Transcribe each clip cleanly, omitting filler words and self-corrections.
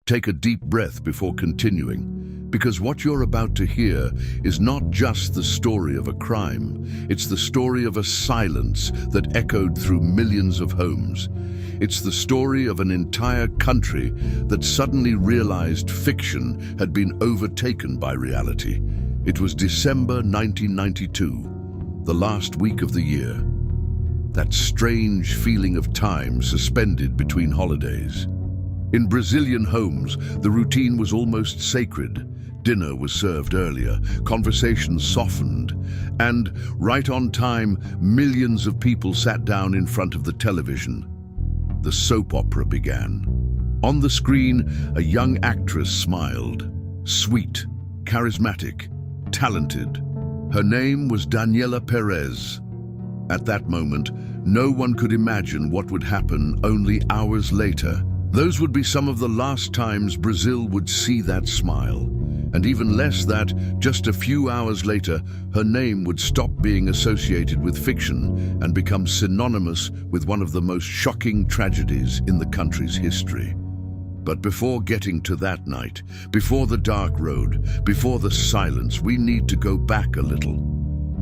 Take a deep breath before continuing, because what you're about to hear is not just the story of a crime, it's the story of a silence that echoed through millions of homes. It's the story of an entire country that suddenly realized fiction had been overtaken by reality. It was December 1992, the last week of the year. That strange feeling of time suspended between holidays. In Brazilian homes, the routine was almost sacred. Dinner was served earlier, conversations softened, and, right on time, millions of people sat down in front of the television. The soap opera began. On the screen, a young actress smiled. Sweet, charismatic, talented. Her name was Daniela Perez. At that moment, no one could imagine what would happen only hours later. Those would be some of the last times Brazil would see that smile. And even less that, just a few hours later, her name would stop being associated with fiction and become synonymous with one of the most shocking tragedies in the country's history. But before getting to that night, before the dark road, before the silence, we need to go back a little.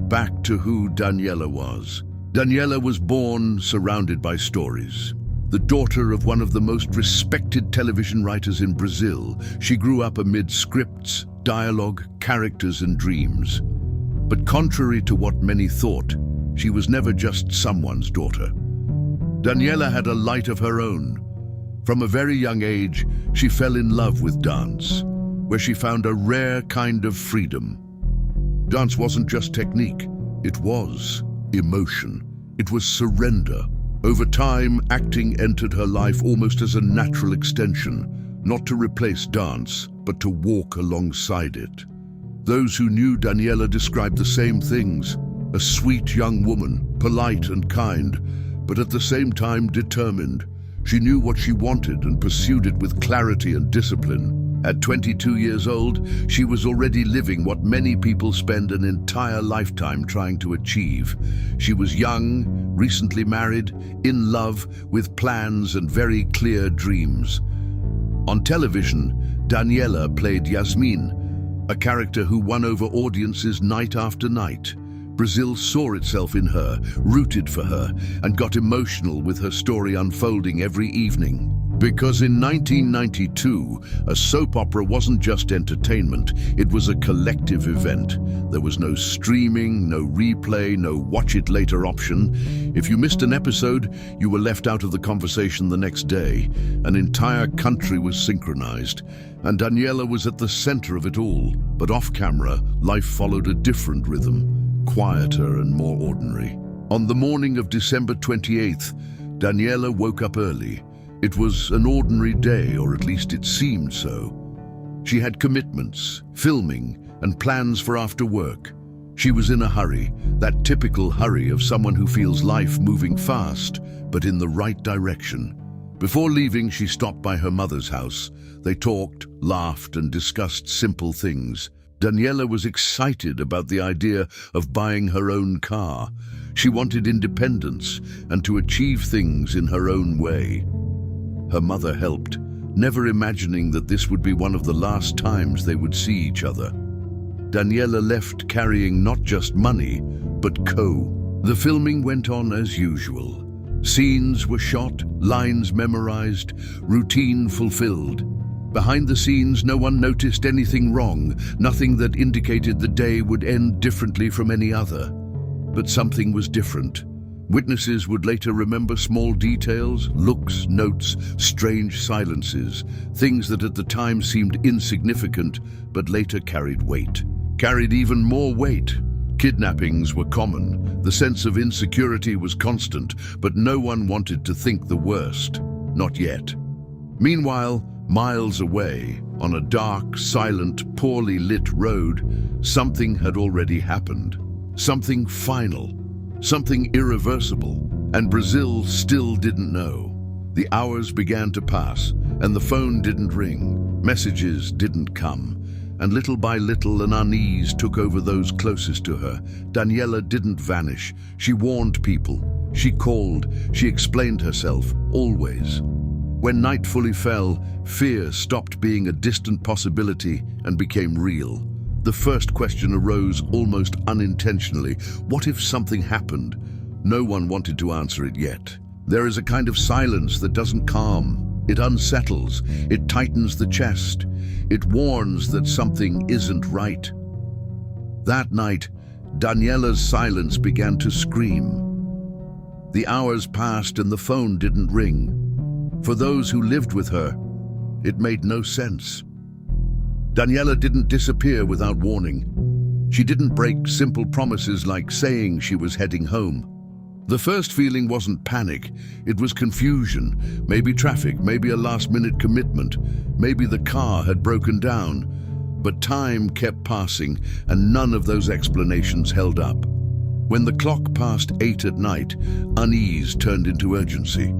Back to who Daniela was. Daniela was born surrounded by stories. The daughter of one of the most respected television writers in Brazil, she grew up amid scripts, dialogue, characters, and dreams. But contrary to what many thought, she was never just someone's daughter. Daniela had a light of her own. From a very young age, she fell in love with dance, where she found a rare kind of freedom. Dance wasn't just technique, it was emotion. It was surrender. Over time, acting entered her life almost as a natural extension, not to replace dance, but to walk alongside it. Those who knew Daniela described the same things: a sweet young woman, polite and kind, but at the same time determined. She knew what she wanted and pursued it with clarity and discipline. At 22 years old, she was already living what many people spend an entire lifetime trying to achieve. She was young, recently married, in love, with plans and very clear dreams. On television, Daniela played Yasmin, a character who won over audiences night after night. Brazil saw itself in her, rooted for her, and got emotional with her story unfolding every evening. Because in 1992, a soap opera wasn't just entertainment, it was a collective event. There was no streaming, no replay, no watch-it-later option. If you missed an episode, you were left out of the conversation the next day. An entire country was synchronized, and Daniela was at the center of it all. But off-camera, life followed a different rhythm, quieter and more ordinary. On the morning of December 28th, Daniela woke up early. It was an ordinary day, or at least it seemed so. She had commitments, filming, and plans for after work. She was in a hurry, that typical hurry of someone who feels life moving fast, but in the right direction. Before leaving, she stopped by her mother's house. They talked, laughed, and discussed simple things. Daniela was excited about the idea of buying her own car. She wanted independence and to achieve things in her own way. Her mother helped, never imagining that this would be one of the last times they would see each other. Daniela left carrying not just money, but The filming went on as usual. Scenes were shot, lines memorized, routine fulfilled. Behind the scenes, no one noticed anything wrong, nothing that indicated the day would end differently from any other. But something was different. Witnesses would later remember small details, looks, notes, strange silences, things that at the time seemed insignificant, but later carried weight. Carried even more weight. Kidnappings were common. The sense of insecurity was constant, but no one wanted to think the worst. Not yet. Meanwhile, miles away, on a dark, silent, poorly lit road, something had already happened. Something final. Something irreversible, and Brazil still didn't know. The hours began to pass, and the phone didn't ring, messages didn't come, and little by little an unease took over those closest to her. Daniela didn't vanish. She warned people. She called. She explained herself, always. When night fully fell, fear stopped being a distant possibility and became real. The first question arose almost unintentionally. What if something happened? No one wanted to answer it yet. There is a kind of silence that doesn't calm. It unsettles. It tightens the chest. It warns that something isn't right. That night, Daniela's silence began to scream. The hours passed and the phone didn't ring. For those who lived with her, it made no sense. Daniela didn't disappear without warning. She didn't break simple promises like saying she was heading home. The first feeling wasn't panic, it was confusion. Maybe traffic, maybe a last-minute commitment, maybe the car had broken down. But time kept passing, and none of those explanations held up. When the clock passed 8 at night, unease turned into urgency.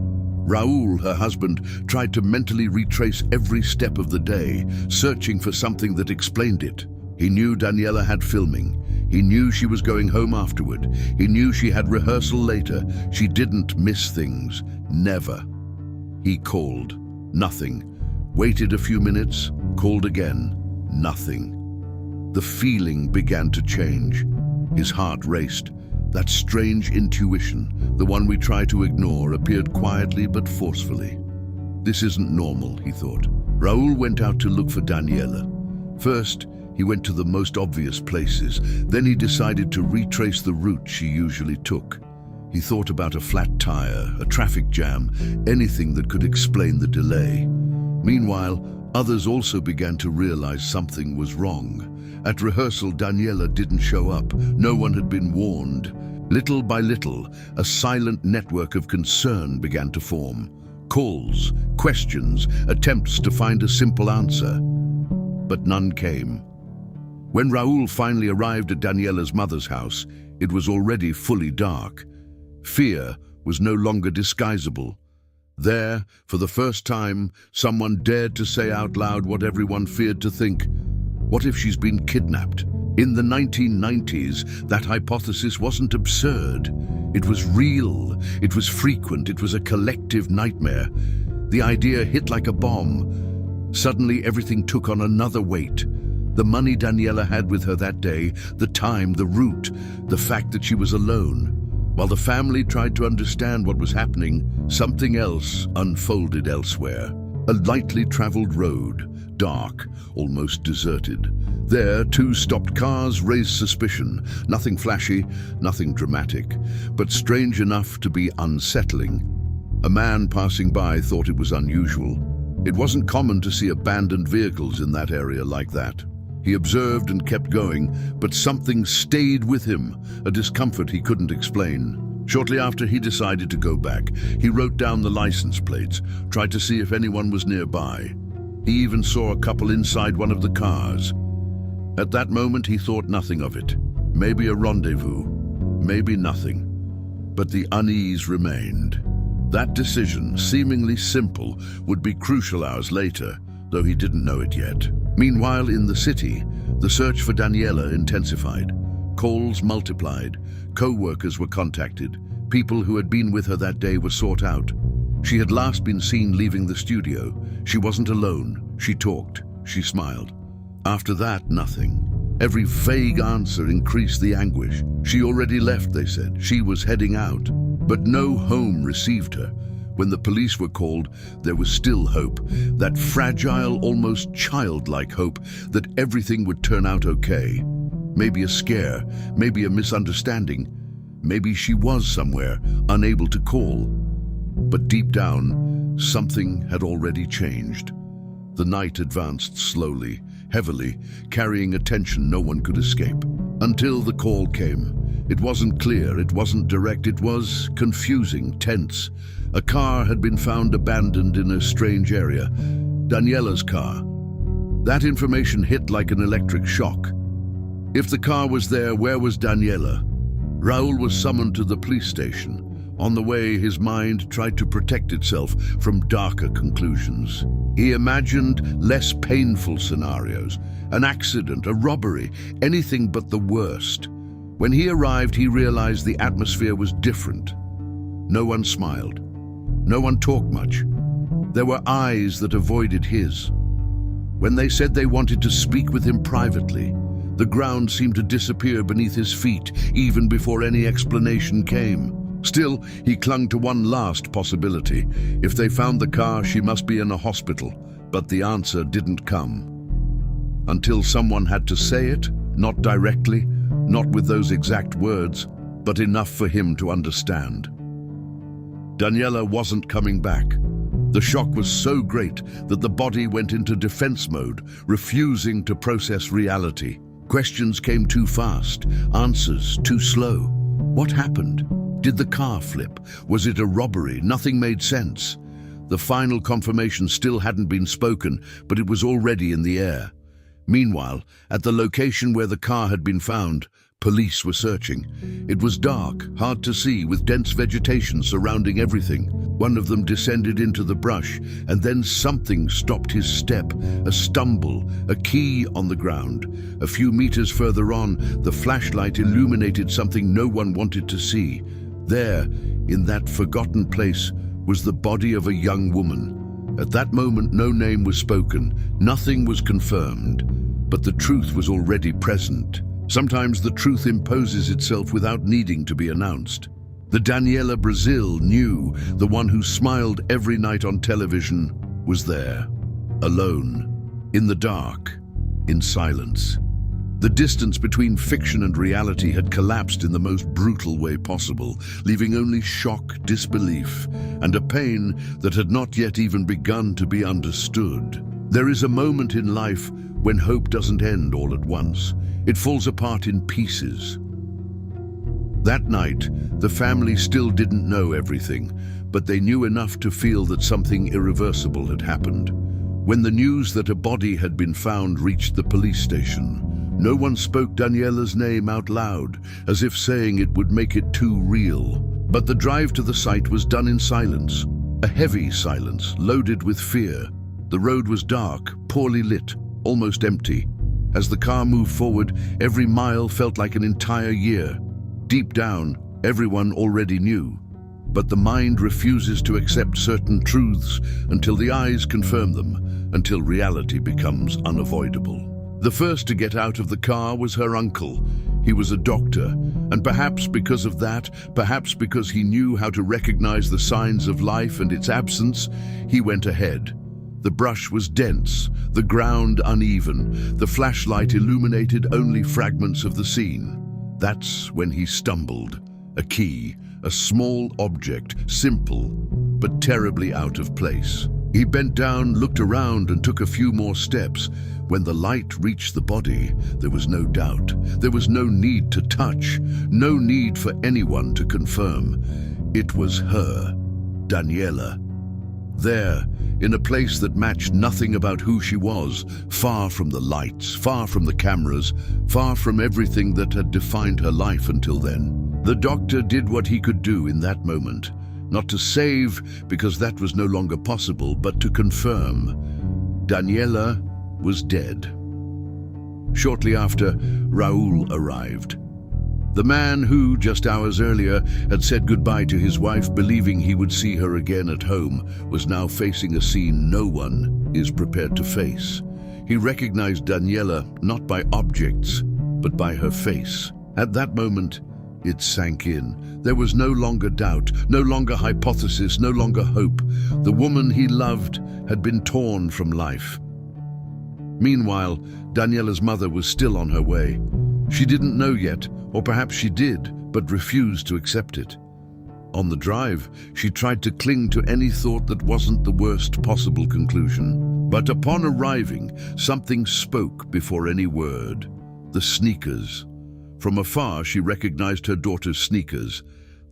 Raul, her husband, tried to mentally retrace every step of the day, searching for something that explained it. He knew Daniela had filming. He knew she was going home afterward. He knew she had rehearsal later. She didn't miss things. Never. He called. Nothing. Waited a few minutes. Called again. Nothing. The feeling began to change. His heart raced. That strange intuition, the one we try to ignore, appeared quietly but forcefully. This isn't normal, he thought. Raul went out to look for Daniela. First, he went to the most obvious places. Then he decided to retrace the route she usually took. He thought about a flat tire, a traffic jam, anything that could explain the delay. Meanwhile, others also began to realize something was wrong. At rehearsal, Daniela didn't show up. No one had been warned. Little by little, a silent network of concern began to form. Calls, questions, attempts to find a simple answer. But none came. When Raul finally arrived at Daniela's mother's house, it was already fully dark. Fear was no longer disguisable. There, for the first time, someone dared to say out loud what everyone feared to think. What if she's been kidnapped? In the 1990s, that hypothesis wasn't absurd. It was real, it was frequent, it was a collective nightmare. The idea hit like a bomb. Suddenly, everything took on another weight. The money Daniela had with her that day, the time, the route, the fact that she was alone. While the family tried to understand what was happening, something else unfolded elsewhere. A lightly traveled road, dark, almost deserted. There, 2 stopped cars raised suspicion. Nothing flashy, nothing dramatic, but strange enough to be unsettling. A man passing by thought it was unusual. It wasn't common to see abandoned vehicles in that area like that. He observed and kept going, but something stayed with him, a discomfort he couldn't explain. Shortly after, he decided to go back. He wrote down the license plates, tried to see if anyone was nearby. He even saw a couple inside one of the cars. At that moment, he thought nothing of it. Maybe a rendezvous, maybe nothing. But the unease remained. That decision, seemingly simple, would be crucial hours later, though he didn't know it yet. Meanwhile, in the city, the search for Daniela intensified. Calls multiplied. Co-workers were contacted. People who had been with her that day were sought out. She had last been seen leaving the studio. She wasn't alone. She talked. She smiled. After that, nothing. Every vague answer increased the anguish. She already left, they said. She was heading out. But no home received her. When the police were called, there was still hope. That fragile, almost childlike hope that everything would turn out okay. Maybe a scare, maybe a misunderstanding. Maybe she was somewhere, unable to call. But deep down, something had already changed. The night advanced slowly, heavily, carrying a tension no one could escape. Until the call came. It wasn't clear, it wasn't direct, it was confusing, tense. A car had been found abandoned in a strange area. Daniela's car. That information hit like an electric shock. If the car was there, where was Daniela? Raul was summoned to the police station. On the way, his mind tried to protect itself from darker conclusions. He imagined less painful scenarios, an accident, a robbery, anything but the worst. When he arrived, he realized the atmosphere was different. No one smiled. No one talked much. There were eyes that avoided his. When they said they wanted to speak with him privately, the ground seemed to disappear beneath his feet even before any explanation came. Still, he clung to one last possibility. If they found the car, she must be in a hospital. But the answer didn't come. Until someone had to say it, not directly, not with those exact words, but enough for him to understand. Daniela wasn't coming back. The shock was so great that the body went into defense mode, refusing to process reality. Questions came too fast, answers too slow. What happened? Did the car flip? Was it a robbery? Nothing made sense. The final confirmation still hadn't been spoken, but it was already in the air. Meanwhile, at the location where the car had been found, police were searching. It was dark, hard to see, with dense vegetation surrounding everything. One of them descended into the brush, and then something stopped his step, a stumble, a key on the ground. A few meters further on, the flashlight illuminated something no one wanted to see. There, in that forgotten place, was the body of a young woman. At that moment, no name was spoken, nothing was confirmed, but the truth was already present. Sometimes the truth imposes itself without needing to be announced. The Daniela Brazil knew, the one who smiled every night on television, was there, alone, in the dark, in silence. The distance between fiction and reality had collapsed in the most brutal way possible, leaving only shock, disbelief, and a pain that had not yet even begun to be understood. There is a moment in life when hope doesn't end all at once. It falls apart in pieces. That night, the family still didn't know everything, but they knew enough to feel that something irreversible had happened. When the news that a body had been found reached the police station, no one spoke Daniela's name out loud, as if saying it would make it too real. But the drive to the site was done in silence, a heavy silence, loaded with fear. The road was dark, poorly lit, almost empty. As the car moved forward, every mile felt like an entire year. Deep down, everyone already knew. But the mind refuses to accept certain truths until the eyes confirm them, until reality becomes unavoidable. The first to get out of the car was her uncle. He was a doctor, and perhaps because of that, perhaps because he knew how to recognize the signs of life and its absence, he went ahead. The brush was dense, the ground uneven, the flashlight illuminated only fragments of the scene. That's when he stumbled. A key, a small object, simple, but terribly out of place. He bent down, looked around, and took a few more steps. When the light reached the body, there was no doubt. There was no need to touch, no need for anyone to confirm. It was her, Daniela. There, in a place that matched nothing about who she was, far from the lights, far from the cameras, far from everything that had defined her life until then. The doctor did what he could do in that moment. Not to save, because that was no longer possible, but to confirm. Daniela was dead. Shortly after, Raul arrived. The man who, just hours earlier, had said goodbye to his wife, believing he would see her again at home, was now facing a scene no one is prepared to face. He recognized Daniela not by objects, but by her face. At that moment, it sank in. There was no longer doubt, no longer hypothesis, no longer hope. The woman he loved had been torn from life. Meanwhile, Daniela's mother was still on her way. She didn't know yet, or perhaps she did, but refused to accept it. On the drive, she tried to cling to any thought that wasn't the worst possible conclusion. But upon arriving, something spoke before any word. The sneakers. From afar, she recognized her daughter's sneakers.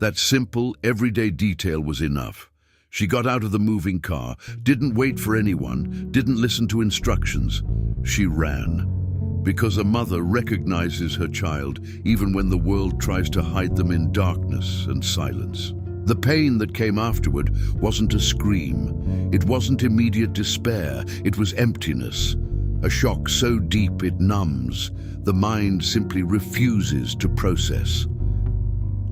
That simple, everyday detail was enough. She got out of the moving car, didn't wait for anyone, didn't listen to instructions. She ran. Because a mother recognizes her child even when the world tries to hide them in darkness and silence. The pain that came afterward wasn't a scream. It wasn't immediate despair. It was emptiness. A shock so deep it numbs. The mind simply refuses to process.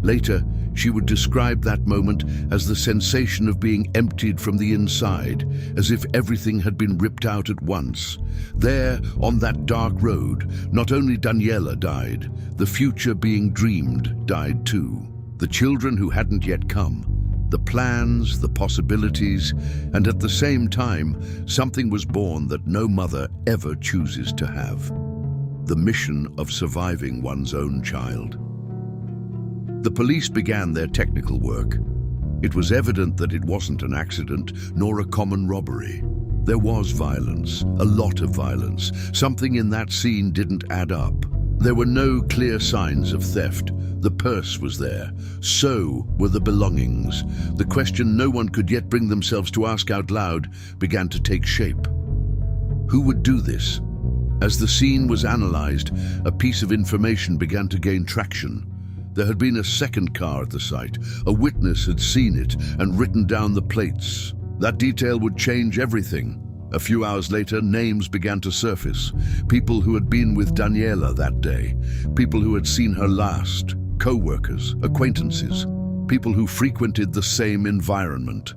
Later, She would describe that moment as the sensation of being emptied from the inside, as if everything had been ripped out at once. There, on that dark road, not only Daniela died, the future being dreamed died too. The children who hadn't yet come, the plans, the possibilities, and at the same time, something was born that no mother ever chooses to have: the mission of surviving one's own child. The police began their technical work. It was evident that it wasn't an accident, nor a common robbery. There was violence, a lot of violence. Something in that scene didn't add up. There were no clear signs of theft. The purse was there. So were the belongings. The question no one could yet bring themselves to ask out loud began to take shape. Who would do this? As the scene was analyzed, a piece of information began to gain traction. There had been a second car at the site. A witness had seen it and written down the plates. That detail would change everything. A few hours later, names began to surface. People who had been with Daniela that day. People who had seen her last. Co-workers, acquaintances. People who frequented the same environment.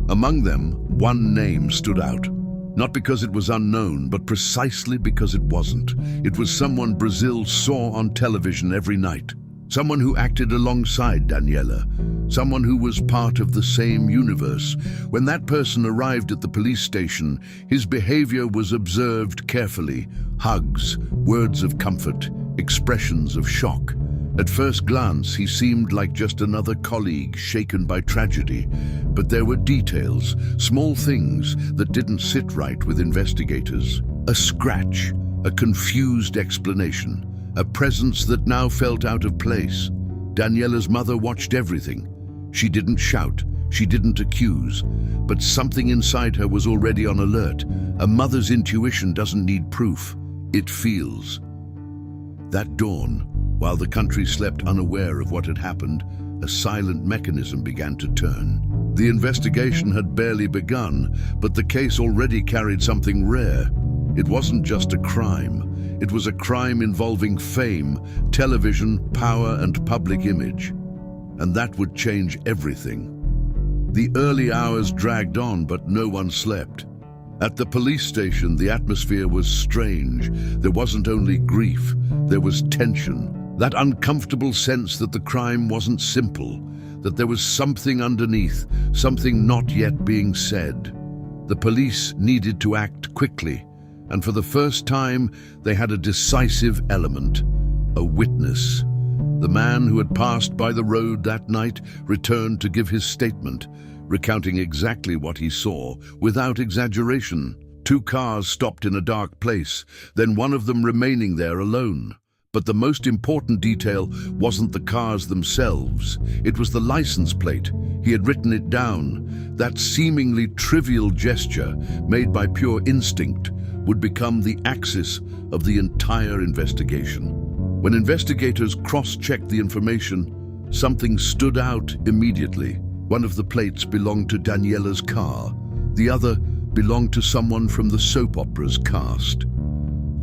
Among them, one name stood out. Not because it was unknown, but precisely because it wasn't. It was someone Brazil saw on television every night. Someone who acted alongside Daniela. Someone who was part of the same universe. When that person arrived at the police station, his behavior was observed carefully. Hugs, words of comfort, expressions of shock. At first glance, he seemed like just another colleague shaken by tragedy. But there were details, small things that didn't sit right with investigators. A scratch, a confused explanation. A presence that now felt out of place. Daniela's mother watched everything. She didn't shout, she didn't accuse, but something inside her was already on alert. A mother's intuition doesn't need proof, it feels. That dawn, while the country slept unaware of what had happened, a silent mechanism began to turn. The investigation had barely begun, but the case already carried something rare. It wasn't just a crime. It was a crime involving fame, television, power, and public image. And that would change everything. The early hours dragged on, but no one slept. At the police station, the atmosphere was strange. There wasn't only grief, there was tension. That uncomfortable sense that the crime wasn't simple, that there was something underneath, something not yet being said. The police needed to act quickly. And for the first time, they had a decisive element, a witness. The man who had passed by the road that night returned to give his statement, recounting exactly what he saw, without exaggeration. 2 cars stopped in a dark place, then one of them remaining there alone. But the most important detail wasn't the cars themselves. It was the license plate. He had written it down. That seemingly trivial gesture, made by pure instinct, would become the axis of the entire investigation. When investigators cross-checked the information, something stood out immediately. One of the plates belonged to Daniela's car. The other belonged to someone from the soap opera's cast.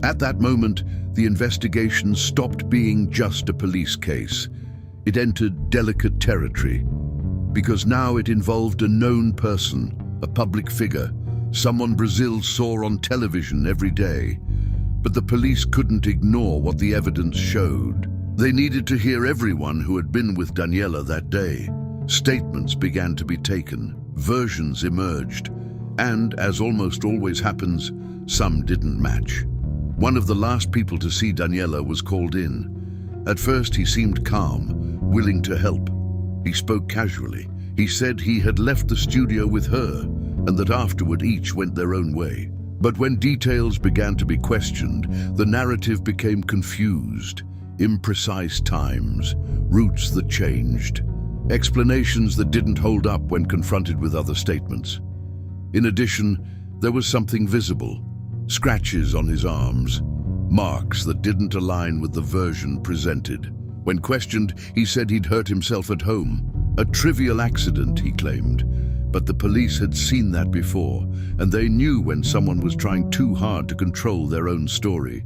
At that moment, the investigation stopped being just a police case. It entered delicate territory, because now it involved a known person, a public figure, someone Brazil saw on television every day. But the police couldn't ignore what the evidence showed. They needed to hear everyone who had been with Daniela that day. Statements began to be taken, versions emerged, and, as almost always happens, some didn't match. One of the last people to see Daniela was called in. At first he seemed calm, willing to help. He spoke casually. He said he had left the studio with her, and that afterward each went their own way. But when details began to be questioned, the narrative became confused. Imprecise times, routes that changed, explanations that didn't hold up when confronted with other statements. In addition, there was something visible. Scratches on his arms, marks that didn't align with the version presented. When questioned, he said he'd hurt himself at home. A trivial accident, he claimed. But the police had seen that before, and they knew when someone was trying too hard to control their own story.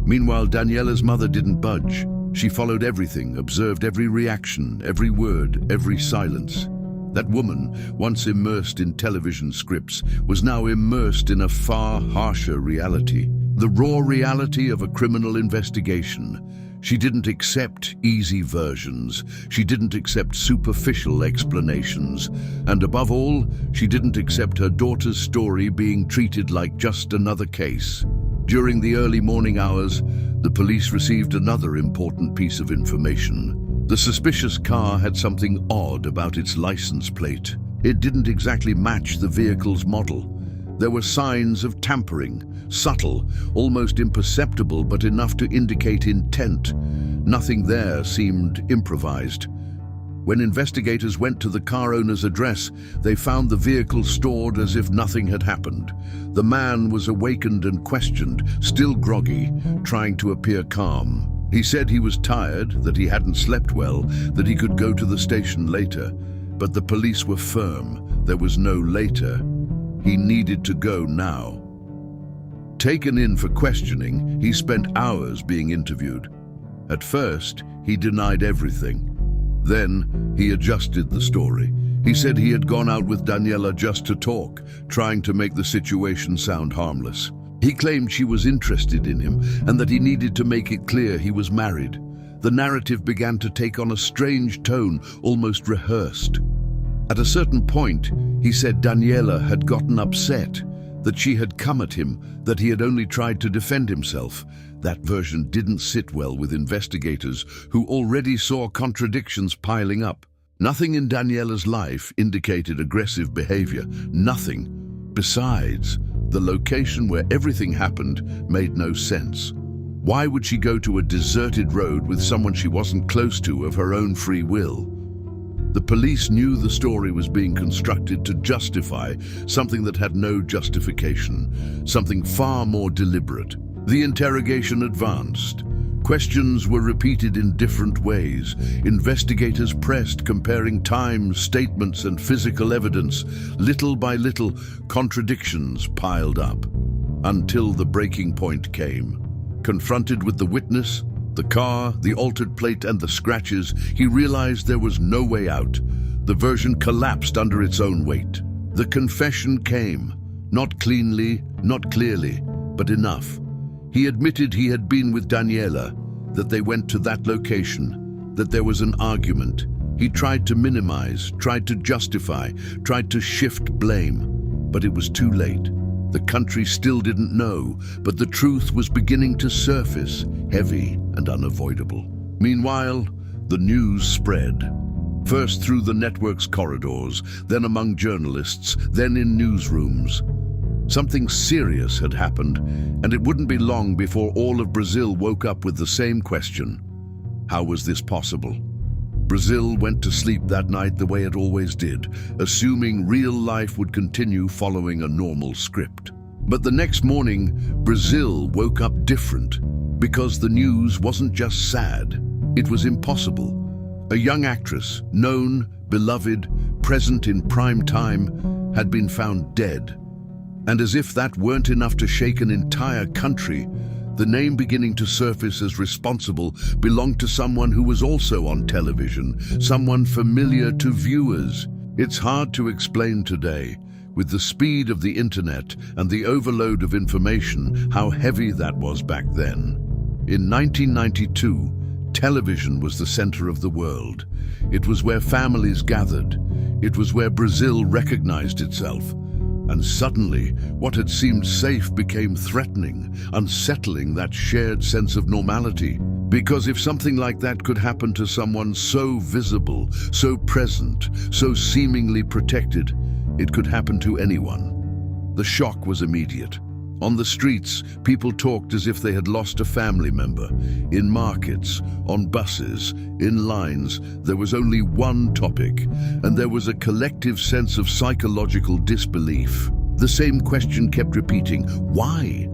Meanwhile, Daniela's mother didn't budge. She followed everything, observed every reaction, every word, every silence. That woman, once immersed in television scripts, was now immersed in a far harsher reality. The raw reality of a criminal investigation. She didn't accept easy versions. She didn't accept superficial explanations. And above all, she didn't accept her daughter's story being treated like just another case. During the early morning hours, the police received another important piece of information. The suspicious car had something odd about its license plate. It didn't exactly match the vehicle's model. There were signs of tampering, subtle, almost imperceptible, but enough to indicate intent. Nothing there seemed improvised. When investigators went to the car owner's address, they found the vehicle stored as if nothing had happened. The man was awakened and questioned, still groggy, trying to appear calm. He said he was tired, that he hadn't slept well, that he could go to the station later. But the police were firm. There was no later. He needed to go now. Taken in for questioning, he spent hours being interviewed. At first, he denied everything. Then, he adjusted the story. He said he had gone out with Daniela just to talk, trying to make the situation sound harmless. He claimed she was interested in him and that he needed to make it clear he was married. The narrative began to take on a strange tone, almost rehearsed. At a certain point, he said Daniela had gotten upset, that she had come at him, that he had only tried to defend himself. That version didn't sit well with investigators who already saw contradictions piling up. Nothing in Daniela's life indicated aggressive behavior, nothing. Besides, the location where everything happened made no sense. Why would she go to a deserted road with someone she wasn't close to of her own free will? The police knew the story was being constructed to justify something that had no justification, something far more deliberate. The interrogation advanced. Questions were repeated in different ways. Investigators pressed, comparing time, statements, and physical evidence. Little by little, contradictions piled up, until the breaking point came. Confronted with the witness, the car, the altered plate, and the scratches, he realized there was no way out. The version collapsed under its own weight. The confession came, not cleanly, not clearly, but enough. He admitted he had been with Daniela, that they went to that location, that there was an argument. He tried to minimize, tried to justify, tried to shift blame, but it was too late. The country still didn't know, but the truth was beginning to surface, heavy and unavoidable. Meanwhile, the news spread. First through the network's corridors, then among journalists, then in newsrooms. Something serious had happened, and it wouldn't be long before all of Brazil woke up with the same question. How was this possible? Brazil went to sleep that night the way it always did, assuming real life would continue following a normal script. But the next morning, Brazil woke up different, because the news wasn't just sad, it was impossible. A young actress, known, beloved, present in prime time, had been found dead. And as if that weren't enough to shake an entire country, the name beginning to surface as responsible belonged to someone who was also on television, someone familiar to viewers. It's hard to explain today, with the speed of the internet and the overload of information, how heavy that was back then. In 1992, television was the center of the world. It was where families gathered. It was where Brazil recognized itself. And suddenly, what had seemed safe became threatening, unsettling that shared sense of normality. Because if something like that could happen to someone so visible, so present, so seemingly protected, it could happen to anyone. The shock was immediate. On the streets, people talked as if they had lost a family member. In markets, on buses, in lines, there was only one topic, and there was a collective sense of psychological disbelief. The same question kept repeating, why?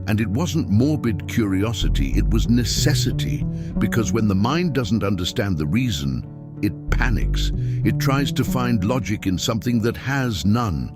And it wasn't morbid curiosity, it was necessity, because when the mind doesn't understand the reason, it panics. It tries to find logic in something that has none.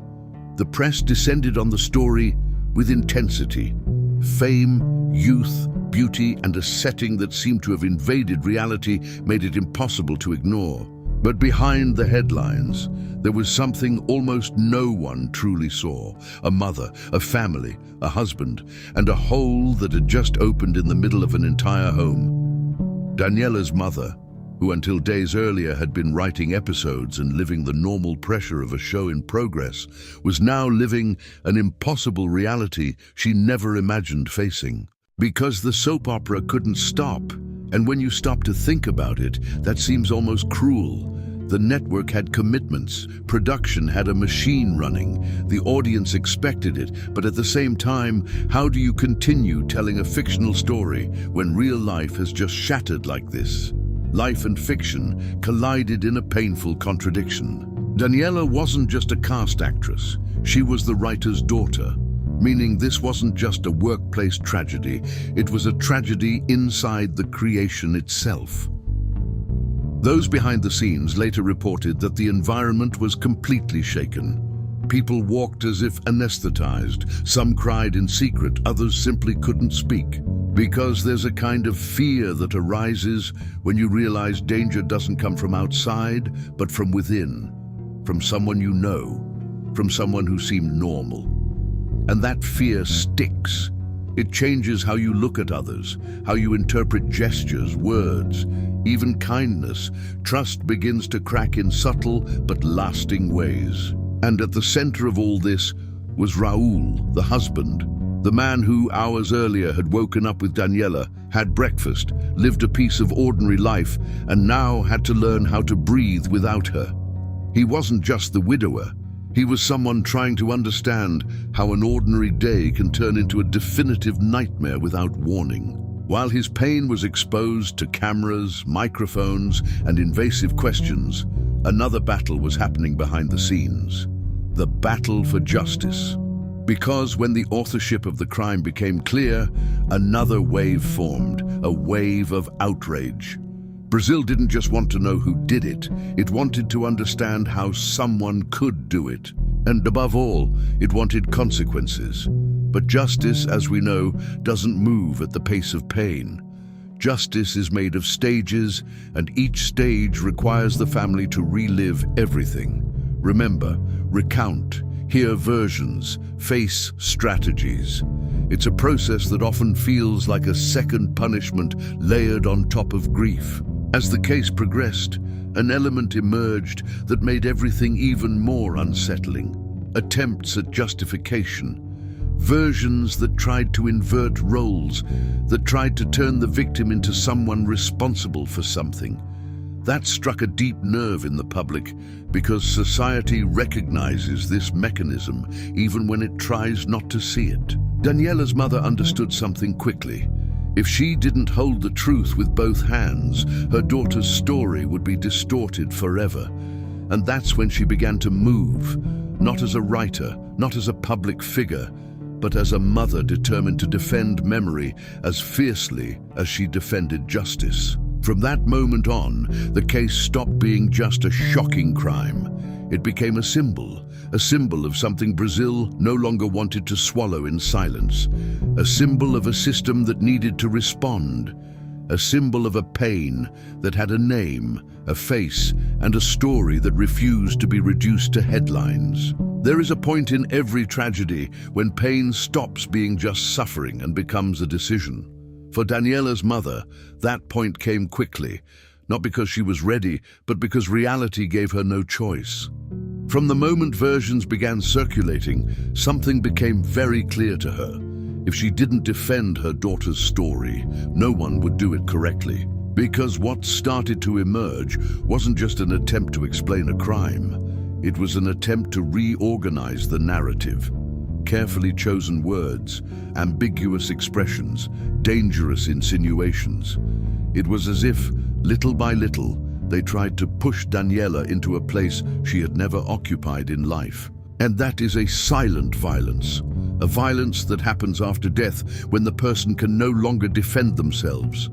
The press descended on the story with intensity. Fame, youth, beauty, and a setting that seemed to have invaded reality made it impossible to ignore. But behind the headlines, there was something almost no one truly saw. A mother, a family, a husband, and a hole that had just opened in the middle of an entire home. Daniela's mother, who until days earlier had been writing episodes and living the normal pressure of a show in progress, was now living an impossible reality she never imagined facing. Because the soap opera couldn't stop, and when you stop to think about it, that seems almost cruel. The network had commitments, production had a machine running, the audience expected it, but at the same time, how do you continue telling a fictional story when real life has just shattered like this? Life and fiction collided in a painful contradiction. Daniela wasn't just a cast actress, she was the writer's daughter, meaning this wasn't just a workplace tragedy, it was a tragedy inside the creation itself. Those behind the scenes later reported that the environment was completely shaken. People walked as if anesthetized. Some cried in secret, others simply couldn't speak. Because there's a kind of fear that arises when you realize danger doesn't come from outside, but from within. From someone you know, from someone who seemed normal. And that fear sticks. It changes how you look at others, how you interpret gestures, words, even kindness. Trust begins to crack in subtle but lasting ways. And at the center of all this was Raul, the husband, the man who hours earlier had woken up with Daniela, had breakfast, lived a piece of ordinary life, and now had to learn how to breathe without her. He wasn't just the widower. He was someone trying to understand how an ordinary day can turn into a definitive nightmare without warning. While his pain was exposed to cameras, microphones, and invasive questions, another battle was happening behind the scenes. The battle for justice. Because when the authorship of the crime became clear, another wave formed, a wave of outrage. Brazil didn't just want to know who did it, it wanted to understand how someone could do it. And above all, it wanted consequences. But justice, as we know, doesn't move at the pace of pain. Justice is made of stages, and each stage requires the family to relive everything. Remember, recount, hear versions, face strategies. It's a process that often feels like a second punishment layered on top of grief. As the case progressed, an element emerged that made everything even more unsettling. Attempts at justification. Versions that tried to invert roles, that tried to turn the victim into someone responsible for something. That struck a deep nerve in the public because society recognizes this mechanism even when it tries not to see it. Daniela's mother understood something quickly. If she didn't hold the truth with both hands, her daughter's story would be distorted forever. And that's when she began to move, not as a writer, not as a public figure, but as a mother determined to defend memory as fiercely as she defended justice. From that moment on, the case stopped being just a shocking crime. It became a symbol of something Brazil no longer wanted to swallow in silence, a symbol of a system that needed to respond, a symbol of a pain that had a name, a face, and a story that refused to be reduced to headlines. There is a point in every tragedy when pain stops being just suffering and becomes a decision. For Daniela's mother, that point came quickly, not because she was ready, but because reality gave her no choice. From the moment versions began circulating, something became very clear to her. If she didn't defend her daughter's story, no one would do it correctly. Because what started to emerge wasn't just an attempt to explain a crime. It was an attempt to reorganize the narrative. Carefully chosen words, ambiguous expressions, dangerous insinuations. It was as if, little by little, they tried to push Daniela into a place she had never occupied in life. And that is a silent violence, a violence that happens after death when the person can no longer defend themselves.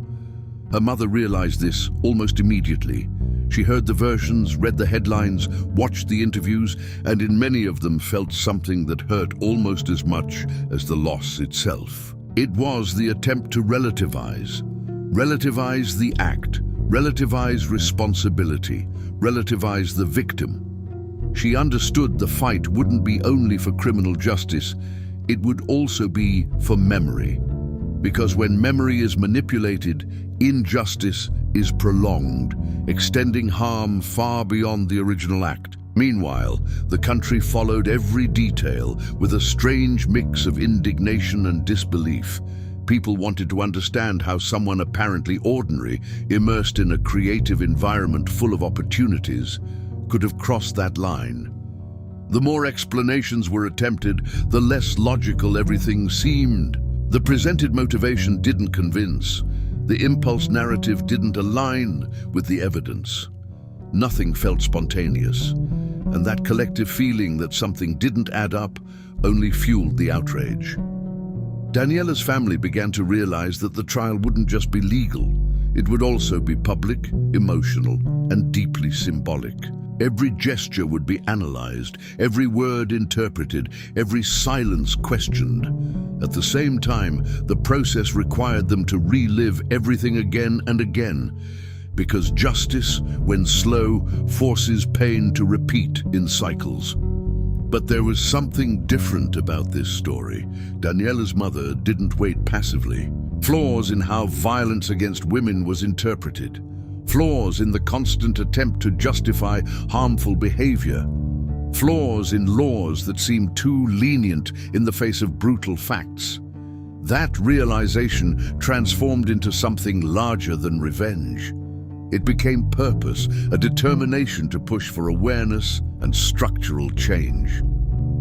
Her mother realized this almost immediately. She heard the versions, read the headlines, watched the interviews, and in many of them felt something that hurt almost as much as the loss itself. It was the attempt to relativize the act, relativize responsibility, relativize the victim. She understood the fight wouldn't be only for criminal justice, it would also be for memory. Because when memory is manipulated, injustice is prolonged, extending harm far beyond the original act. Meanwhile, the country followed every detail with a strange mix of indignation and disbelief. People wanted to understand how someone apparently ordinary, immersed in a creative environment full of opportunities, could have crossed that line. The more explanations were attempted, the less logical everything seemed. The presented motivation didn't convince. The impulse narrative didn't align with the evidence. Nothing felt spontaneous, and that collective feeling that something didn't add up only fueled the outrage. Daniela's family began to realize that the trial wouldn't just be legal, it would also be public, emotional, and deeply symbolic. Every gesture would be analyzed, every word interpreted, every silence questioned. At the same time, the process required them to relive everything again and again, because justice, when slow, forces pain to repeat in cycles. But there was something different about this story. Daniela's mother didn't wait passively. Flaws in how violence against women was interpreted. Flaws in the constant attempt to justify harmful behavior. Flaws in laws that seemed too lenient in the face of brutal facts. That realization transformed into something larger than revenge. It became purpose, a determination to push for awareness and structural change.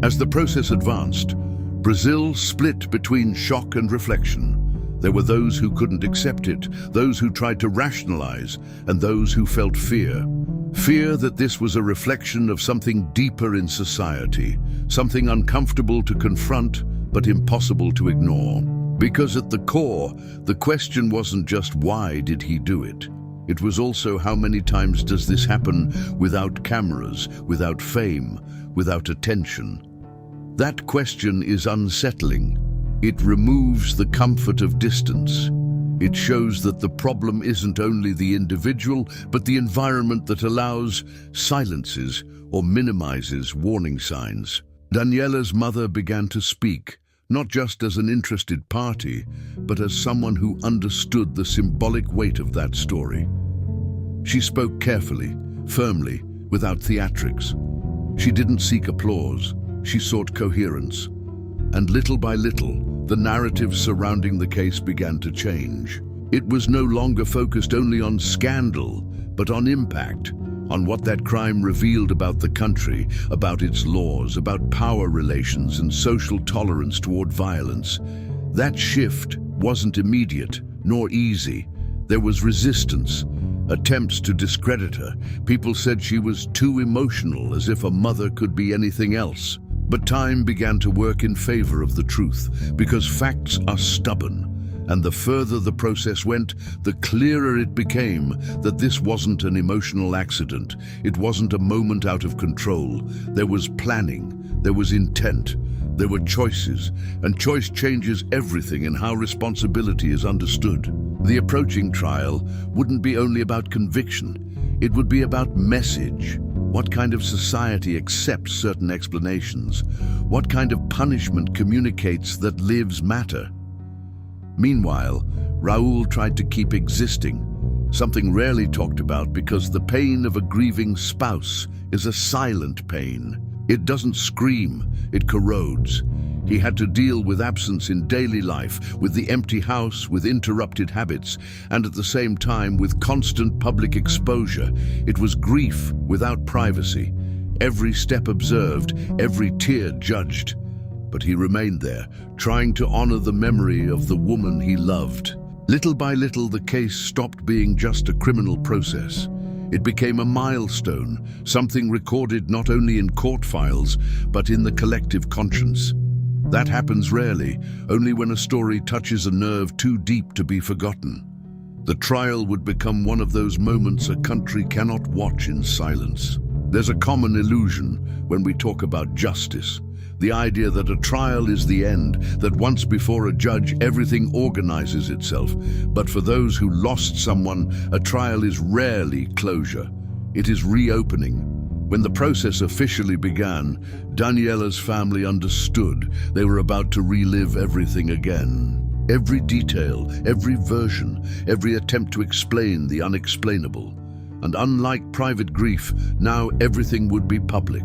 As the process advanced, Brazil split between shock and reflection. There were those who couldn't accept it, those who tried to rationalize, and those who felt fear. Fear that this was a reflection of something deeper in society, something uncomfortable to confront, but impossible to ignore. Because at the core, the question wasn't just why did he do it? It was also how many times does this happen without cameras, without fame, without attention? That question is unsettling. It removes the comfort of distance. It shows that the problem isn't only the individual, but the environment that allows, silences, or minimizes warning signs. Daniela's mother began to speak, not just as an interested party, but as someone who understood the symbolic weight of that story. She spoke carefully, firmly, without theatrics. She didn't seek applause, she sought coherence. And little by little, the narrative surrounding the case began to change. It was no longer focused only on scandal, but on impact, on what that crime revealed about the country, about its laws, about power relations and social tolerance toward violence. That shift wasn't immediate, nor easy. There was resistance, attempts to discredit her. People said she was too emotional, as if a mother could be anything else. But time began to work in favor of the truth, because facts are stubborn. And the further the process went, the clearer it became that this wasn't an emotional accident. It wasn't a moment out of control. There was planning, there was intent, there were choices, and choice changes everything in how responsibility is understood. The approaching trial wouldn't be only about conviction, it would be about message. What kind of society accepts certain explanations? What kind of punishment communicates that lives matter? Meanwhile, Raul tried to keep existing, something rarely talked about because the pain of a grieving spouse is a silent pain. It doesn't scream, it corrodes. He had to deal with absence in daily life, with the empty house, with interrupted habits, and at the same time with constant public exposure. It was grief without privacy, every step observed, every tear judged. But he remained there, trying to honor the memory of the woman he loved. Little by little, the case stopped being just a criminal process. It became a milestone, something recorded not only in court files, but in the collective conscience. That happens rarely, only when a story touches a nerve too deep to be forgotten. The trial would become one of those moments a country cannot watch in silence. There's a common illusion when we talk about justice. The idea that a trial is the end, that once before a judge everything organizes itself. But for those who lost someone, a trial is rarely closure. It is reopening. When the process officially began, Daniela's family understood they were about to relive everything again. Every detail, every version, every attempt to explain the unexplainable. And unlike private grief, now everything would be public.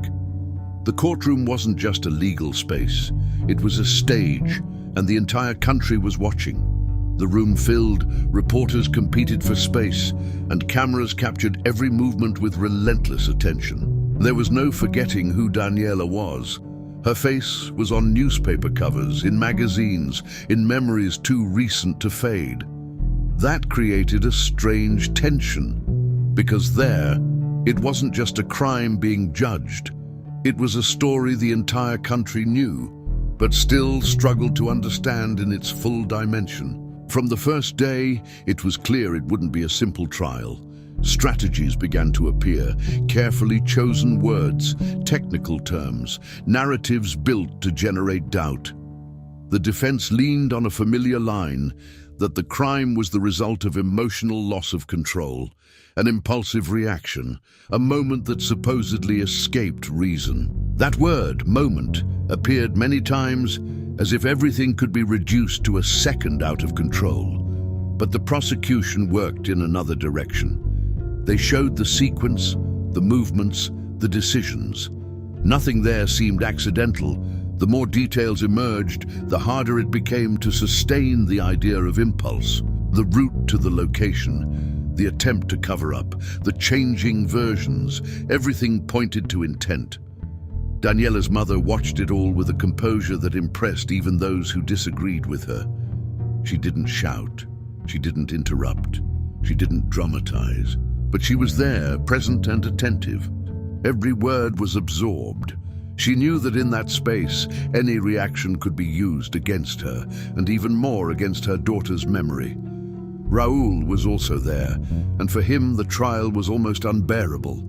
The courtroom wasn't just a legal space. It was a stage, and the entire country was watching. The room filled, reporters competed for space, and cameras captured every movement with relentless attention. There was no forgetting who Daniela was. Her face was on newspaper covers, in magazines, in memories too recent to fade. That created a strange tension, because there, it wasn't just a crime being judged. It was a story the entire country knew, but still struggled to understand in its full dimension. From the first day, it was clear it wouldn't be a simple trial. Strategies began to appear, carefully chosen words, technical terms, narratives built to generate doubt. The defense leaned on a familiar line, that the crime was the result of emotional loss of control, an impulsive reaction, a moment that supposedly escaped reason. That word, moment, appeared many times, as if everything could be reduced to a second out of control. But the prosecution worked in another direction. They showed the sequence, the movements, the decisions. Nothing there seemed accidental. The more details emerged, the harder it became to sustain the idea of impulse. The route to the location, the attempt to cover up, the changing versions, everything pointed to intent. Daniela's mother watched it all with a composure that impressed even those who disagreed with her. She didn't shout, she didn't interrupt, she didn't dramatize, but she was there, present and attentive. Every word was absorbed. She knew that in that space, any reaction could be used against her, and even more against her daughter's memory. Raoul was also there, and for him the trial was almost unbearable.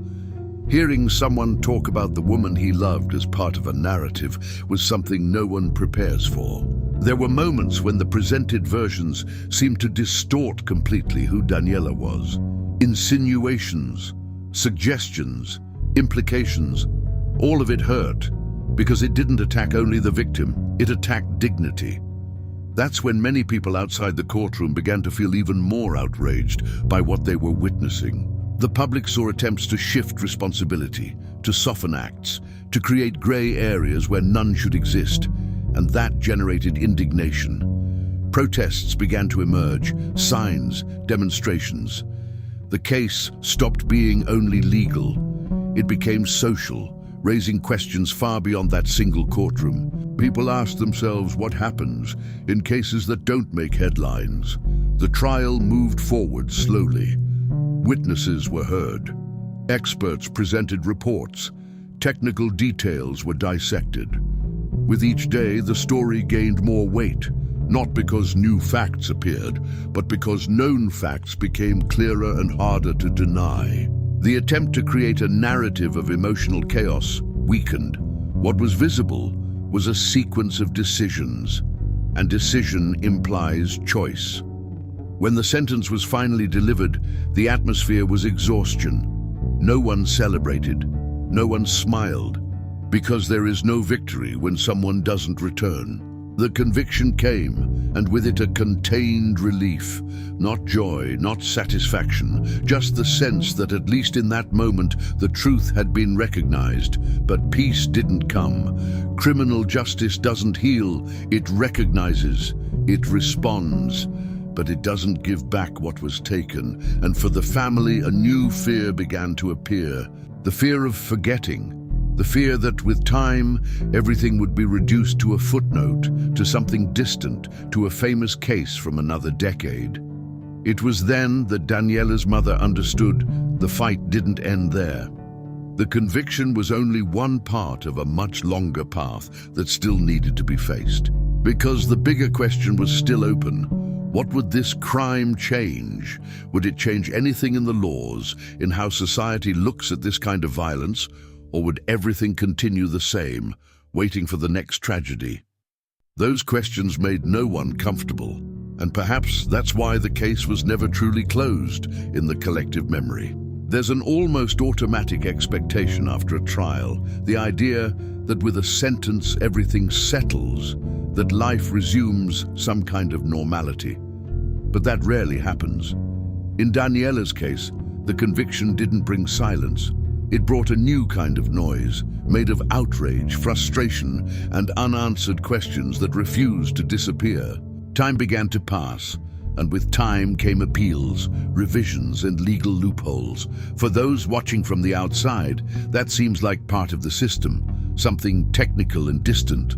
Hearing someone talk about the woman he loved as part of a narrative was something no one prepares for. There were moments when the presented versions seemed to distort completely who Daniela was. Insinuations, suggestions, implications, all of it hurt, because it didn't attack only the victim, it attacked dignity. That's when many people outside the courtroom began to feel even more outraged by what they were witnessing. The public saw attempts to shift responsibility, to soften acts, to create gray areas where none should exist, and that generated indignation. Protests began to emerge, signs, demonstrations. The case stopped being only legal. It became social, raising questions far beyond that single courtroom. People asked themselves what happens in cases that don't make headlines. The trial moved forward slowly. Witnesses were heard. Experts presented reports. Technical details were dissected. With each day, the story gained more weight, not because new facts appeared, but because known facts became clearer and harder to deny. The attempt to create a narrative of emotional chaos weakened. What was visible was a sequence of decisions, and decision implies choice. When the sentence was finally delivered, the atmosphere was exhaustion. No one celebrated, no one smiled, because there is no victory when someone doesn't return. The conviction came, and with it a contained relief. Not joy, not satisfaction, just the sense that at least in that moment the truth had been recognized. But peace didn't come. Criminal justice doesn't heal, it recognizes, it responds. But it doesn't give back what was taken, and for the family a new fear began to appear. The fear of forgetting. The fear that with time, everything would be reduced to a footnote, to something distant, to a famous case from another decade. It was then that Daniela's mother understood the fight didn't end there. The conviction was only one part of a much longer path that still needed to be faced. Because the bigger question was still open. What would this crime change? Would it change anything in the laws, in how society looks at this kind of violence? Or would everything continue the same, waiting for the next tragedy. Those questions made no one comfortable, and perhaps that's why the case was never truly closed in the collective memory. There's an almost automatic expectation after a trial, the idea that with a sentence everything settles, that life resumes some kind of normality. But that rarely happens. In Daniela's case, the conviction didn't bring silence. It brought a new kind of noise, made of outrage, frustration, and unanswered questions that refused to disappear. Time began to pass, and with time came appeals, revisions, and legal loopholes. For those watching from the outside, that seems like part of the system, something technical and distant.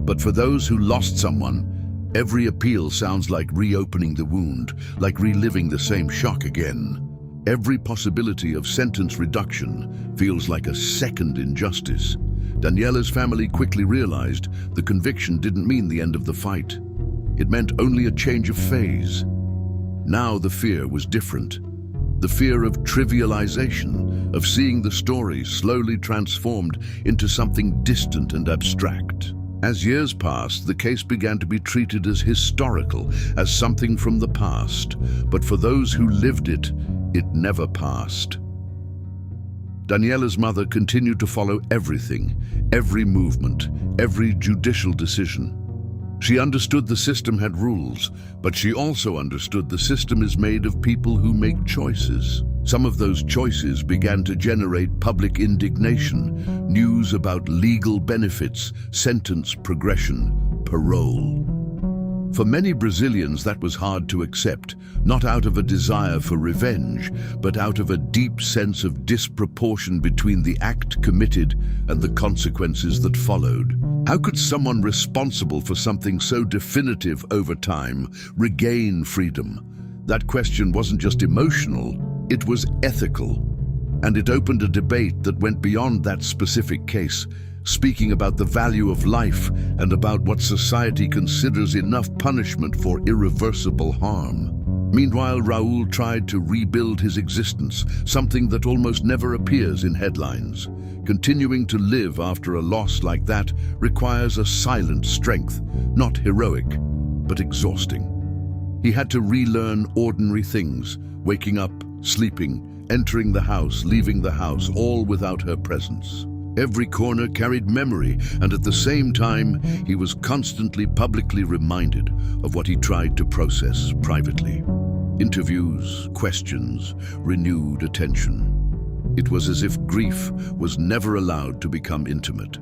But for those who lost someone, every appeal sounds like reopening the wound, like reliving the same shock again. Every possibility of sentence reduction feels like a second injustice. Daniela's family quickly realized the conviction didn't mean the end of the fight. It meant only a change of phase. Now the fear was different. The fear of trivialization, of seeing the story slowly transformed into something distant and abstract. As years passed, the case began to be treated as historical, as something from the past. But for those who lived it, it never passed. Daniela's mother continued to follow everything, every movement, every judicial decision. She understood the system had rules, but she also understood the system is made of people who make choices. Some of those choices began to generate public indignation, news about legal benefits, sentence progression, parole. For many Brazilians, that was hard to accept, not out of a desire for revenge, but out of a deep sense of disproportion between the act committed and the consequences that followed. How could someone responsible for something so definitive over time regain freedom? That question wasn't just emotional, it was ethical. And it opened a debate that went beyond that specific case, speaking about the value of life and about what society considers enough punishment for irreversible harm. Meanwhile, Raul tried to rebuild his existence, something that almost never appears in headlines. Continuing to live after a loss like that requires a silent strength, not heroic, but exhausting. He had to relearn ordinary things, waking up, sleeping, entering the house, leaving the house, all without her presence. Every corner carried memory, and at the same time, he was constantly publicly reminded of what he tried to process privately. Interviews, questions, renewed attention. It was as if grief was never allowed to become intimate.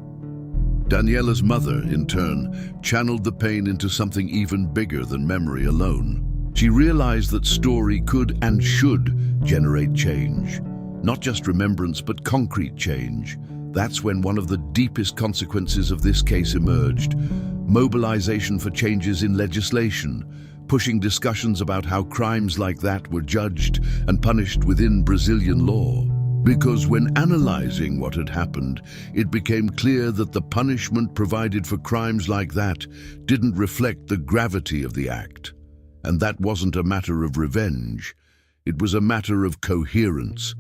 Daniela's mother, in turn, channeled the pain into something even bigger than memory alone. She realized that story could and should generate change. Not just remembrance, but concrete change. That's when one of the deepest consequences of this case emerged. Mobilization for changes in legislation, pushing discussions about how crimes like that were judged and punished within Brazilian law. Because when analyzing what had happened, it became clear that the punishment provided for crimes like that didn't reflect the gravity of the act. And that wasn't a matter of revenge. It was a matter of coherence.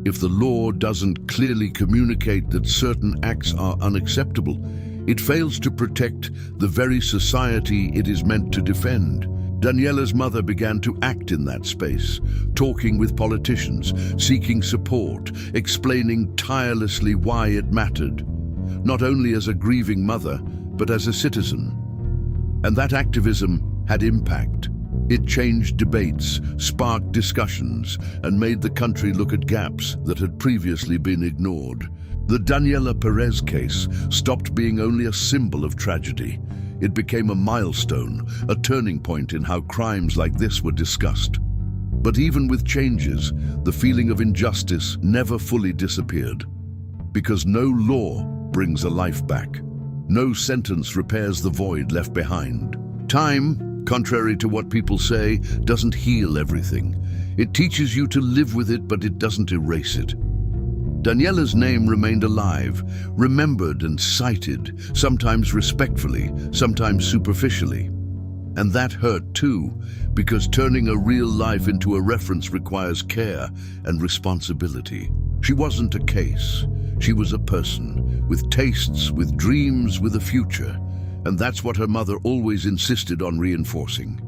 If the law doesn't clearly communicate that certain acts are unacceptable, it fails to protect the very society it is meant to defend. Daniela's mother began to act in that space, talking with politicians, seeking support, explaining tirelessly why it mattered, not only as a grieving mother, but as a citizen. And that activism had impact. It changed debates, sparked discussions, and made the country look at gaps that had previously been ignored. The Daniela Perez case stopped being only a symbol of tragedy. It became a milestone, a turning point in how crimes like this were discussed. But even with changes, the feeling of injustice never fully disappeared. Because no law brings a life back. No sentence repairs the void left behind. Time, contrary to what people say, doesn't heal everything. It teaches you to live with it, but it doesn't erase it. Daniela's name remained alive, remembered and cited, sometimes respectfully, sometimes superficially. And that hurt too, because turning a real life into a reference requires care and responsibility. She wasn't a case. She was a person with tastes, with dreams, with a future. And that's what her mother always insisted on reinforcing.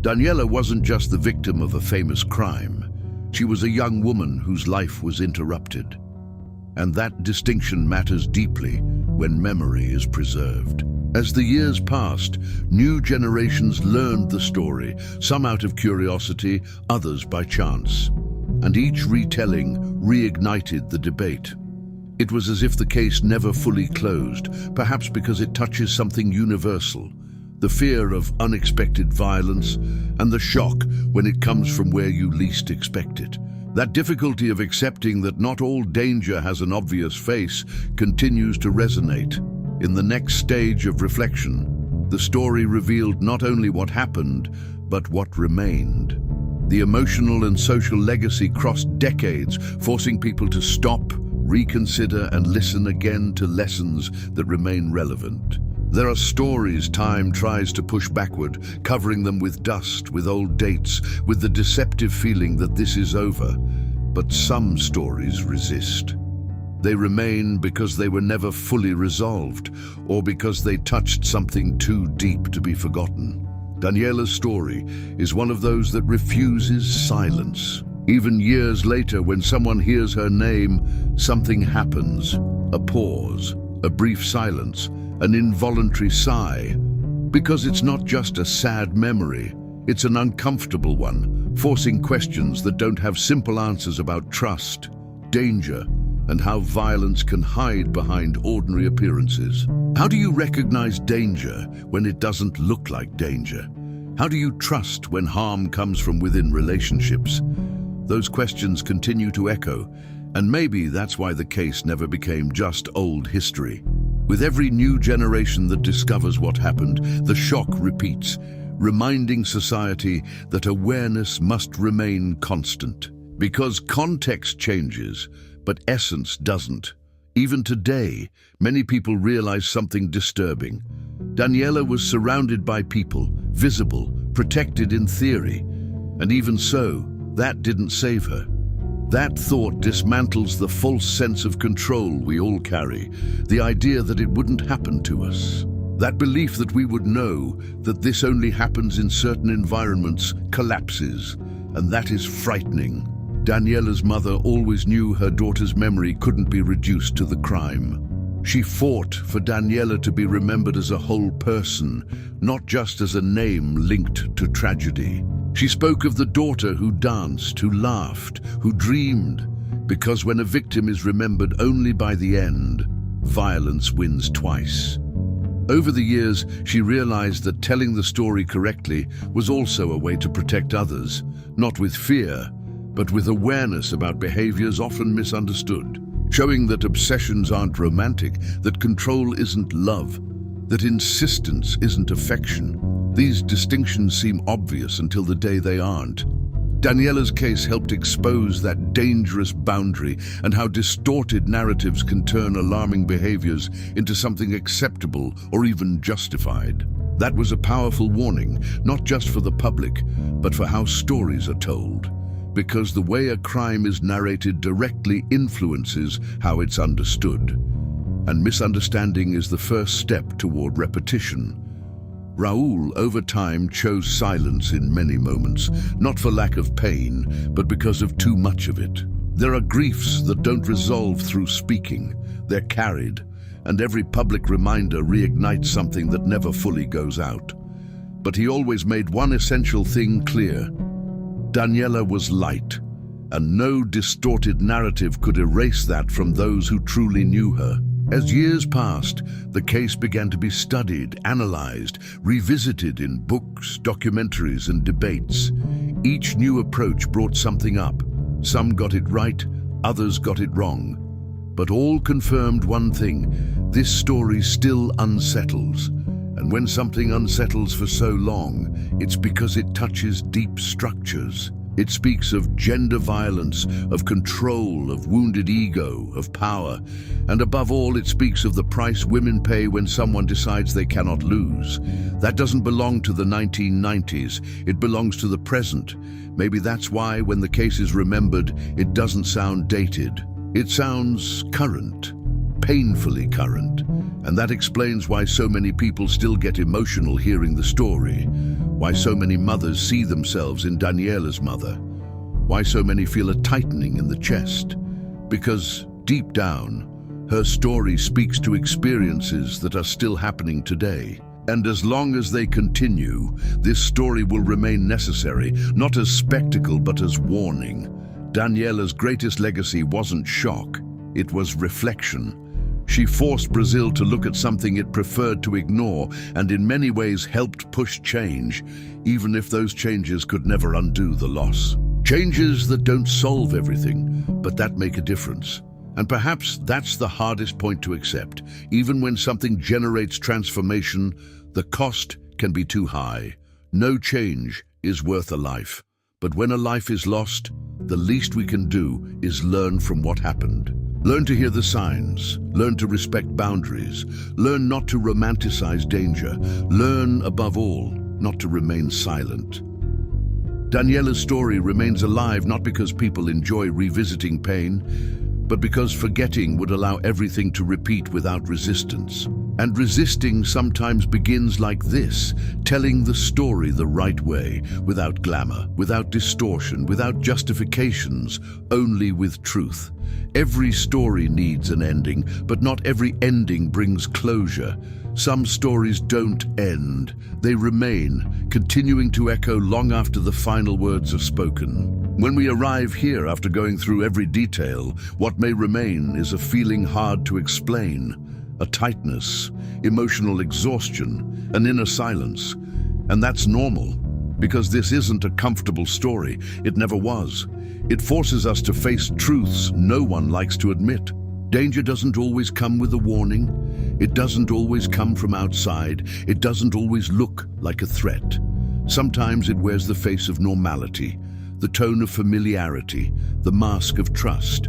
Daniela wasn't just the victim of a famous crime. She was a young woman whose life was interrupted. And that distinction matters deeply when memory is preserved. As the years passed, new generations learned the story, some out of curiosity, others by chance. And each retelling reignited the debate. It was as if the case never fully closed, perhaps because it touches something universal, the fear of unexpected violence and the shock when it comes from where you least expect it. That difficulty of accepting that not all danger has an obvious face continues to resonate. In the next stage of reflection, the story revealed not only what happened, but what remained. The emotional and social legacy crossed decades, forcing people to stop, reconsider, and listen again to lessons that remain relevant. There are stories time tries to push backward, covering them with dust, with old dates, with the deceptive feeling that this is over. But some stories resist. They remain because they were never fully resolved, or because they touched something too deep to be forgotten. Daniela's story is one of those that refuses silence. Even years later, when someone hears her name, something happens. A pause, a brief silence, an involuntary sigh. Because it's not just a sad memory, it's an uncomfortable one, forcing questions that don't have simple answers about trust, danger, and how violence can hide behind ordinary appearances. How do you recognize danger when it doesn't look like danger? How do you trust when harm comes from within relationships? Those questions continue to echo, and maybe that's why the case never became just old history. With every new generation that discovers what happened, the shock repeats, reminding society that awareness must remain constant. Because context changes, but essence doesn't. Even today, many people realize something disturbing. Daniela was surrounded by people, visible, protected in theory, and even so, that didn't save her. That thought dismantles the false sense of control we all carry, the idea that it wouldn't happen to us. That belief that we would know that this only happens in certain environments collapses, and that is frightening. Daniela's mother always knew her daughter's memory couldn't be reduced to the crime. She fought for Daniela to be remembered as a whole person, not just as a name linked to tragedy. She spoke of the daughter who danced, who laughed, who dreamed, because when a victim is remembered only by the end, violence wins twice. Over the years, she realized that telling the story correctly was also a way to protect others, not with fear, but with awareness about behaviors often misunderstood, showing that obsessions aren't romantic, that control isn't love, that insistence isn't affection. These distinctions seem obvious until the day they aren't. Daniela's case helped expose that dangerous boundary and how distorted narratives can turn alarming behaviors into something acceptable or even justified. That was a powerful warning, not just for the public, but for how stories are told. Because the way a crime is narrated directly influences how it's understood. And misunderstanding is the first step toward repetition. Raoul, over time, chose silence in many moments, not for lack of pain, but because of too much of it. There are griefs that don't resolve through speaking. They're carried, and every public reminder reignites something that never fully goes out. But he always made one essential thing clear. Daniela was light, and no distorted narrative could erase that from those who truly knew her. As years passed, the case began to be studied, analyzed, revisited in books, documentaries, and debates. Each new approach brought something up. Some got it right, others got it wrong. But all confirmed one thing: this story still unsettles. And when something unsettles for so long, it's because it touches deep structures. It speaks of gender violence, of control, of wounded ego, of power. And above all, it speaks of the price women pay when someone decides they cannot lose. That doesn't belong to the 1990s. It belongs to the present. Maybe that's why, when the case is remembered, it doesn't sound dated. It sounds current. painfully current. And that explains why so many people still get emotional hearing the story, why so many mothers see themselves in Daniela's mother, why so many feel a tightening in the chest. Because, deep down, her story speaks to experiences that are still happening today. And as long as they continue, this story will remain necessary, not as spectacle but as warning. Daniela's greatest legacy wasn't shock, it was reflection. She forced Brazil to look at something it preferred to ignore, and in many ways helped push change, even if those changes could never undo the loss. Changes that don't solve everything, but that make a difference. And perhaps that's the hardest point to accept. Even when something generates transformation, the cost can be too high. No change is worth a life. But when a life is lost, the least we can do is learn from what happened. Learn to hear the signs, learn to respect boundaries, learn not to romanticize danger, learn, above all, not to remain silent. Daniela's story remains alive not because people enjoy revisiting pain, but because forgetting would allow everything to repeat without resistance. And resisting sometimes begins like this, telling the story the right way, without glamour, without distortion, without justifications, only with truth. Every story needs an ending, but not every ending brings closure. Some stories don't end. They remain, continuing to echo long after the final words are spoken. When we arrive here after going through every detail, what may remain is a feeling hard to explain, a tightness, emotional exhaustion, an inner silence. And that's normal, because this isn't a comfortable story. It never was. It forces us to face truths no one likes to admit. Danger doesn't always come with a warning. It doesn't always come from outside. It doesn't always look like a threat. Sometimes it wears the face of normality, the tone of familiarity, the mask of trust.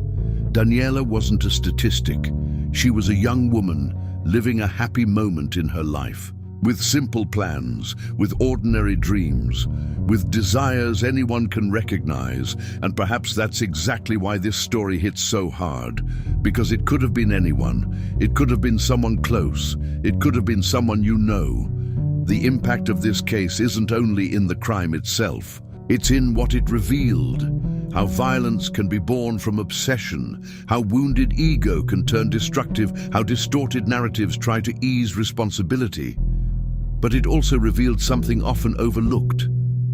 Daniela wasn't a statistic. She was a young woman living a happy moment in her life, with simple plans, with ordinary dreams, with desires anyone can recognize. And perhaps that's exactly why this story hits so hard, because it could have been anyone. It could have been someone close. It could have been someone you know. The impact of this case isn't only in the crime itself. It's in what it revealed, how violence can be born from obsession, how wounded ego can turn destructive, how distorted narratives try to ease responsibility. But it also revealed something often overlooked,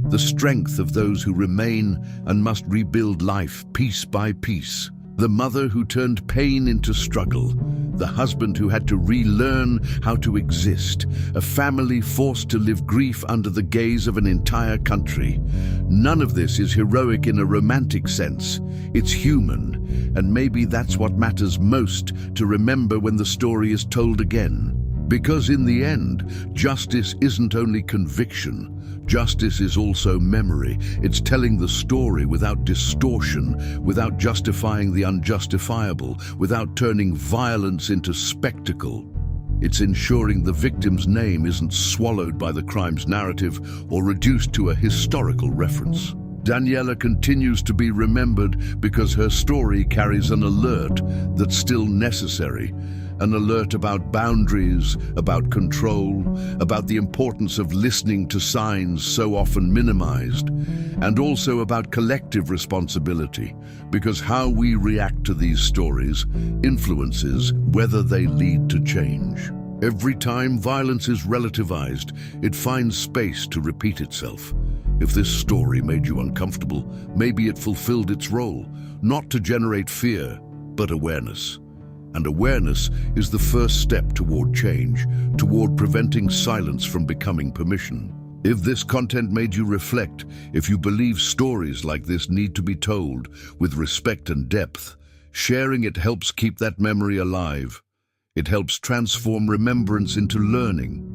the strength of those who remain and must rebuild life piece by piece. The mother who turned pain into struggle, the husband who had to relearn how to exist, a family forced to live grief under the gaze of an entire country. None of this is heroic in a romantic sense. It's human, and maybe that's what matters most to remember when the story is told again. Because in the end, justice isn't only conviction. Justice is also memory. It's telling the story without distortion, without justifying the unjustifiable, without turning violence into spectacle. It's ensuring the victim's name isn't swallowed by the crime's narrative or reduced to a historical reference. Daniela continues to be remembered because her story carries an alert that's still necessary. An alert about boundaries, about control, about the importance of listening to signs so often minimized, and also about collective responsibility, because how we react to these stories influences whether they lead to change. Every time violence is relativized, it finds space to repeat itself. If this story made you uncomfortable, maybe it fulfilled its role, not to generate fear, but awareness. And awareness is the first step toward change, toward preventing silence from becoming permission. If this content made you reflect, if you believe stories like this need to be told with respect and depth, sharing it helps keep that memory alive. It helps transform remembrance into learning.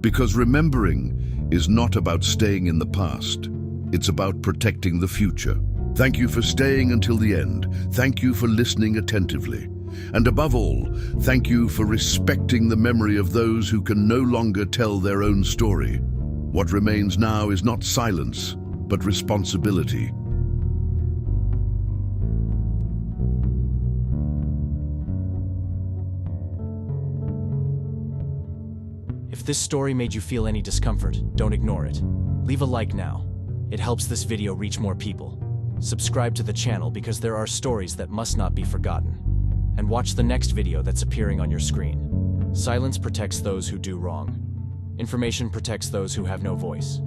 Because remembering is not about staying in the past. It's about protecting the future. Thank you for staying until the end. Thank you for listening attentively. And above all, thank you for respecting the memory of those who can no longer tell their own story. What remains now is not silence, but responsibility. If this story made you feel any discomfort, don't ignore it. Leave a like now. It helps this video reach more people. Subscribe to the channel because there are stories that must not be forgotten. And watch the next video that's appearing on your screen. Silence protects those who do wrong. Information protects those who have no voice.